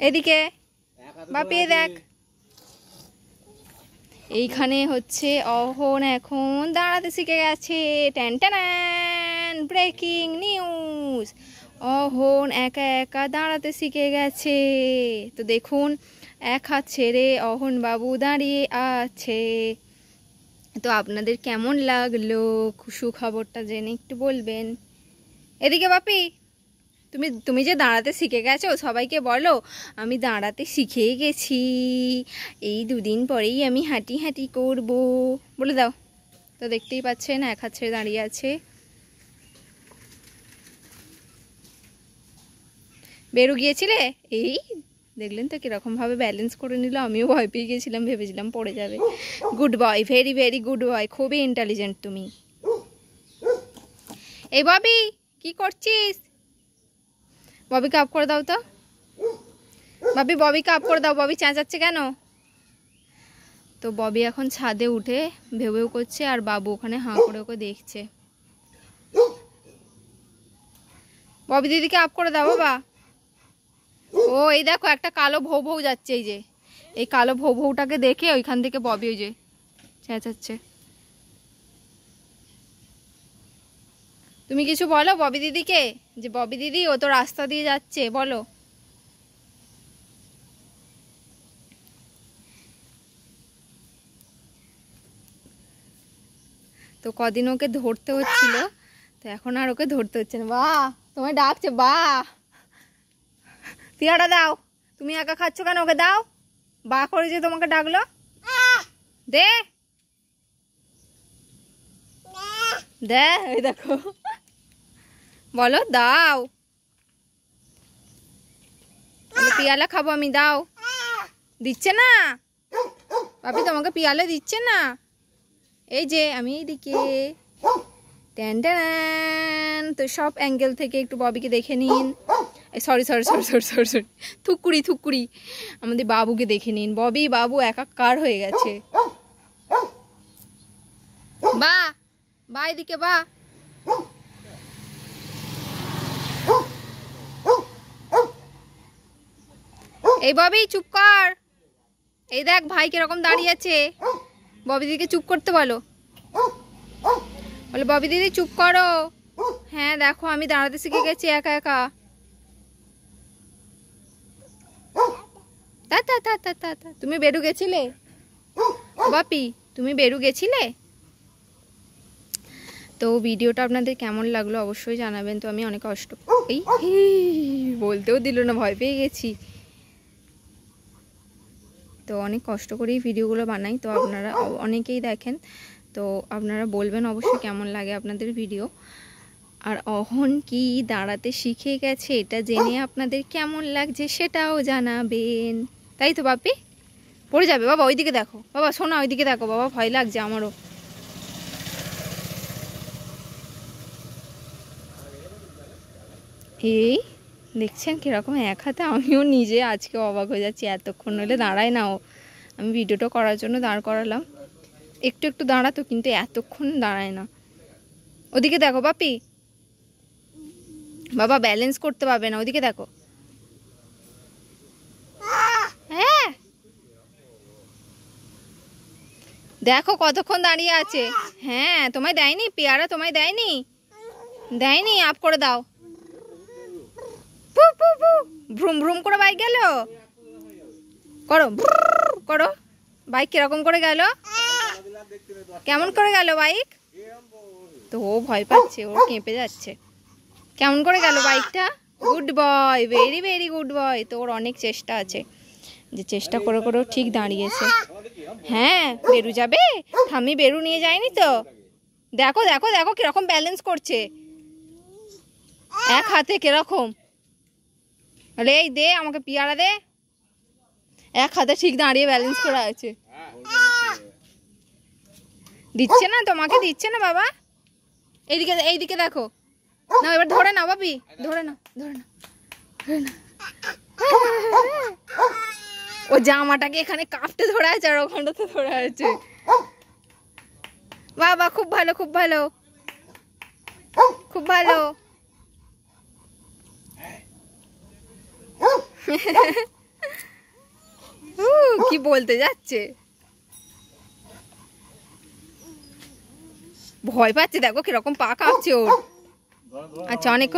এদিকে বাপিয়ে দেখ, এইখানে হচ্ছে অহন এখন দাঁড়াতে শিখে গেছে। ট্যান ট্যান, ব্রেকিং নিউজ, অহন একা একা দাঁড়াতে শিখে গেছে। তো দেখুন, এক হাত ছেড়ে অহন বাবু দাঁড়িয়ে আছে। তো আপনাদের কেমন লাগলো সুখবরটা জেনে একটু বলবেন। এদিকে বাপি, তুমি যে দাঁড়াতে শিখে গেছো, সবাইকে বলো আমি দাঁড়াতে শিখেই গেছি, এই দুদিন পরেই আমি হাঁটি হাঁটি করব, বলে দাও। তো দেখতেই পাচ্ছেন এক হাত ছেড়ে দাঁড়িয়ে আছে। বেরু গিয়েছিলে, এই দেখলেন তো কিরকম ভাবে ব্যালেন্স করে নিল। আমিও ভয় পেয়ে গেছিলাম, ভেবেছিলাম পড়ে যাবে। Good boy, very very good boy, খুবই ইন্টেলিজেন্ট তুমি। এই ববি কি করছিস? ববিকে আপ করে দাও তো, ববিকে আপ করে দাও। ববি চেঁচাচ্ছে কেন? তো ববি এখন ছাদে উঠে ভেউ ভেউ করছে, আর বাবু ওখানে হাঁ করে ওকে দেখছে। ববি দিদিকে আপ করে দাও বাবা। ও এই দেখো একটা কালো ভৌ ভৌ যাচ্ছে, এই যে এই কালো ভৌ ভৌটাকে দেখে ওইখান থেকে ববি ওই যে চেঁচাচ্ছে। তুমি কিছু বলো ববি দিদিকে, যে ববি দিদি ও তো রাস্তা দিয়ে যাচ্ছে, বলো। তো কদিন ওকে ধরতে হচ্ছিল, তো এখন আর ওকে ধরতে হচ্ছে না। বাহ, তোমায় ডাকছে, বাহ পিয়াটা দাও। তুমি একা খাচ্ছ কেন? ওকে দাও। বা করে যে তোমাকে ডাকলো, দে দে, এই দেখো বলো দাও, পিয়ালা খাবো আমি, দাও। দিচ্ছে না বাপি, তোমাকে পিয়ালে দিচ্ছে না। এই যে আমি এইদিকে ট্যান ট্যান। তো সব অ্যাঙ্গেল থেকে একটু ববিকে দেখে নিন। Sorry sorry sorry sorry sorry sorry, থুকুরি আমাদের বাবুকে দেখে নিন। ববি বাবু একাকার হয়ে গেছে। বা বা এদিকে বা। এই ববি চুপ কর। এই দেখ ভাই কিরকম দাঁড়িয়ে আছে, ববি দিদিকে চুপ করতে বলো। বলে ববি দিদি চুপ করো। হ্যাঁ দেখো আমি দাঁড়াতে শিখে গেছি একা একা। তুমি বেরু গেছিলে বাপি, তুমি বেরু গেছিলে? তো ভিডিওটা আপনাদের কেমন লাগলো অবশ্যই জানাবেন। তো আমি অনেক কষ্ট, এই বলতেও দিল না, ভয় পেয়ে গেছি। তো অনেক কষ্ট করেই ভিডিওগুলো বানাই, তো আপনারা অনেকেই দেখেন, তো আপনারা বলবেন অবশ্যই কেমন লাগে আপনাদের ভিডিও। আর অহন কি দাঁড়াতে শিখে গেছে এটা জেনে আপনাদের কেমন লাগছে সেটাও জানাবেন, তাই তো বাপি? পড়ে যাবে বাবা, ওইদিকে দেখো বাবা, শোনা ওইদিকে দেখো বাবা, ভয় লাগছে আমারও। এই দেখছেন কিরকম এক হাতে, আমিও নিজে আজকে অবাক হয়ে যাচ্ছি, এতক্ষণ হলে দাঁড়ায় না ও। আমি ভিডিওটা করার জন্য দাঁড় করালাম, একটু একটু দাঁড়াতো, কিন্তু এতক্ষণ দাঁড়ায় না। ওদিকে দেখো বাপি, বাবা ব্যালেন্স করতে পারবে না, ওদিকে দেখো। হ্যাঁ দেখো কতক্ষণ দাঁড়িয়ে আছে। হ্যাঁ তোমায় দেয়নি পেয়ারা, তোমায় দেয়নি, দেয়নি, আপ করে দাও। ভ্রুম ভ্রুম করে বাইক গেল, করো করো। বাইক কিরকম করে গেল, কেমন করে গেল বাইক? তো ও ভয় পাচ্ছে, ও কেঁপে যাচ্ছে। কেমন করে গেল বাইকটা? Good boy, very very good boy. তো ওর অনেক চেষ্টা আছে, যে চেষ্টা করে করেও ঠিক দাঁড়িয়েছে। হ্যাঁ বেরু যাবে, আমি বেরু নিয়ে যাইনি তো। দেখো দেখো দেখো কিরকম ব্যালেন্স করছে, এক হাতে কিরকম। আরে এই দে আমাকে পিয়ারা দে, এক হাতে ঠিক দাঁড়িয়ে ব্যালেন্স করে আছে। দিচ্ছে না তোমাকে, দিচ্ছে না বাবা। এইদিকে এইদিকে দেখো না, এবার ধরে নাও বাপি, ধরে নাও ধরে নাও ধরে নাও। ও জামাটাকে এখানে কাপটে ধরে আছে, আর ওখানটাতে ধরে আছে। বাবা খুব ভালো খুব ভালো খুব ভালো। কি বলতে যাচ্ছে, ভয় পাচ্ছে, দেখো কিরকম পা কাঁপছে ওর। আচ্ছা অনেক